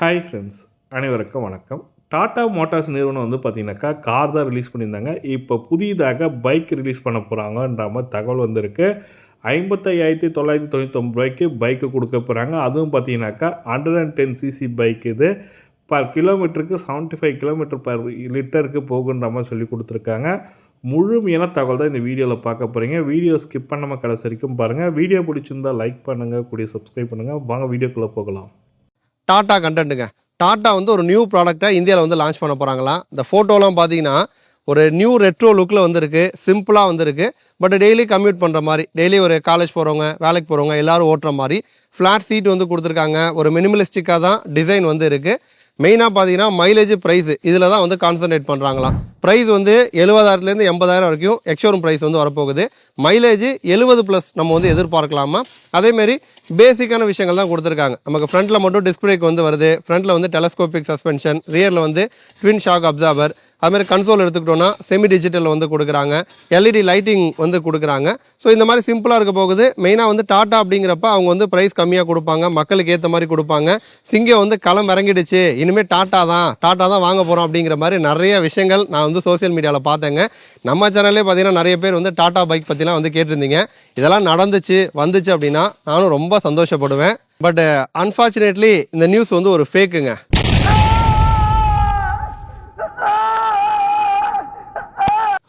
Hi friends, அனைவருக்கும் வணக்கம். Tata Motors நிறுவனம் வந்து பார்த்தீங்கன்னாக்கா, கார் தான் ரிலீஸ் பண்ணியிருந்தாங்க. இப்போ புதிதாக பைக் ரிலீஸ் பண்ண போகிறாங்கன்ற மாதிரி தகவல் வந்திருக்கு. ரூ. 55,999 பைக்கு கொடுக்க போகிறாங்க. அதுவும் பார்த்தீங்கன்னாக்கா 110 சிசி பைக் இது. பர் கிலோமீட்டருக்கு 75 கிலோமீட்டர் பர் லிட்டருக்கு போகுன்ற மாதிரி சொல்லி கொடுத்துருக்காங்க. முழுமையான தகவல் தான் இந்த வீடியோவில் பார்க்க போகிறீங்க. வீடியோ ஸ்கிப் பண்ணாமல் கடைசி வரைக்கும் பாருங்கள். வீடியோ பிடிச்சிருந்தால் லைக் பண்ணுங்கள், கூடிய சப்ஸ்கிரைப் பண்ணுங்கள். வாங்க வீடியோக்குள்ளே போகலாம். டாடா கண்டென்ட்டுங்க. டாடா வந்து ஒரு நியூ ப்ராடக்ட்டை இந்தியாவில் வந்து லான்ச் பண்ண போகிறாங்களாம். இந்த ஃபோட்டோலாம் பார்த்தீங்கன்னா ஒரு நியூ ரெட்ரோ லுக்கில் வந்துருக்கு, சிம்பிளாக வந்துருக்கு. பட் டெய்லி கம்யூட் பண்ணுற மாதிரி, டெய்லி ஒரு காலேஜ் போகிறவங்க, வேலைக்கு போகிறவங்க எல்லோரும் ஓட்டுற மாதிரி ஃப்ளாட் சீட் வந்து கொடுத்துருக்காங்க. ஒரு மினிமலிஸ்டிக்காக தான் டிசைன் வந்து இருக்குது. மெயினாக பார்த்தீங்கன்னா மைலேஜ் ப்ரைஸு இதில் தான் வந்து கான்சன்ட்ரேட் பண்ணுறாங்களாம். ப்ரைஸ் வந்து 70,000 80,000 வரைக்கும் எக்ஷோரூம் ப்ரைஸ் வந்து வரப்போகுது. மைலேஜ் 70+ நம்ம வந்து எதிர்பார்க்கலாமா. அதேமாரி பேசிக்கான விஷயங்கள் தான் கொடுத்துருக்காங்க. நமக்கு ஃப்ரண்ட்டில் மட்டும் டிஸ்க் பிரேக் வந்து வருது, ஃப்ரண்ட்டில் வந்து டெலஸ்கோபிக் சஸ்பென்ஷன், ரியரில் வந்து ட்வின் ஷாக் அப்சார்பர், அதுமாதிரி கன்சோல் எடுத்துக்கிட்டோன்னா செமி டிஜிட்டல் வந்து கொடுக்குறாங்க, எல்இடி லைட்டிங் வந்து கொடுக்குறாங்க. ஸோ இந்த மாதிரி சிம்பிளாக இருக்க போகுது. மெயினாக வந்து டாட்டா அப்படிங்கிறப்ப அவங்க வந்து ப்ரைஸ் கம்மியாக கொடுப்பாங்க, மக்களுக்கு ஏற்ற மாதிரி கொடுப்பாங்க. சிங்கம் வந்து களம் இறங்கிடுச்சு, இனிமேல் டாட்டா தான் வாங்க போகிறோம் அப்படிங்கிற மாதிரி நிறைய விஷயங்கள் நான் வந்து சோசியல் மீடியாவில் பார்த்தேங்க. நம்ம சேனல்லே பார்த்தீங்கன்னா நிறைய பேர் வந்து டாட்டா பைக் பற்றிலாம் வந்து கேட்டிருந்தீங்க. இதெல்லாம் வந்துச்சு அப்படின்னா நானும் ரொம்ப சந்தோஷப்படுவேன். பட் அன்ஃபார்ச்சுனேட்லி இந்த நியூஸ் வந்து ஒரு ஃபேக்குங்க.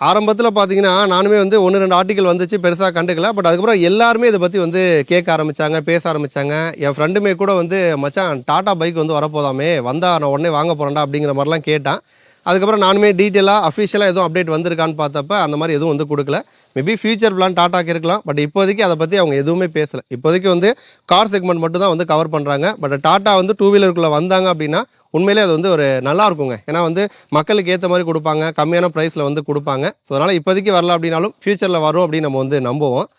ஆரம்பத்தில் பார்த்தீங்கன்னா நானுமே வந்து 1-2 ஆர்டிக்கல் வந்துச்சு, பெருசாக கண்டுக்கல. பட் அதுக்கப்புறம் எல்லாருமே இதை பற்றி வந்து கேட்க ஆரம்பித்தாங்க, பேச ஆரம்பித்தாங்க. என் ஃப்ரெண்டுமே கூட வந்து மச்சான் டாட்டா பைக் வந்து வரப்போதாமே, வந்தால் நான் உடனே வாங்க போகிறேன்டா அப்படிங்கிற மாதிரிலாம் கேட்டான். அதுக்கப்புறம் நானுமே டீட்டெயிலாக அஃபிஷியலாக எதுவும் அப்டேட் வந்திருக்கான்னு பார்த்தப்ப அந்த மாதிரி எதுவும் வந்து கொடுக்கல. மேபி ஃபியூச்சர் பிளான் டாட்டாக்கு இருக்கலாம். பட் இப்போதைக்கு அதை பற்றி அவங்க எதுவுமே பேசலை. இப்போதைக்கு வந்து கார் செக்மெண்ட் மட்டும் தான் வந்து கவர் பண்ணுறாங்க. பட் டாட்டா வந்து 2 வீலருக்குள்ளே வந்தாங்க அப்படின்னா உண்மையிலே அது வந்து ஒரு நல்லா இருக்குங்க. ஏன்னா வந்து மக்களுக்கு ஏற்ற மாதிரி கொடுப்பாங்க, கம்மியான ப்ரைஸில் வந்து கொடுப்பாங்க. ஸோ அதனால் இப்போதைக்கு வரல அப்படின்னாலும் ஃபியூச்சரில் வரும் அப்படின்னு நம்ம வந்து நம்புவோம்.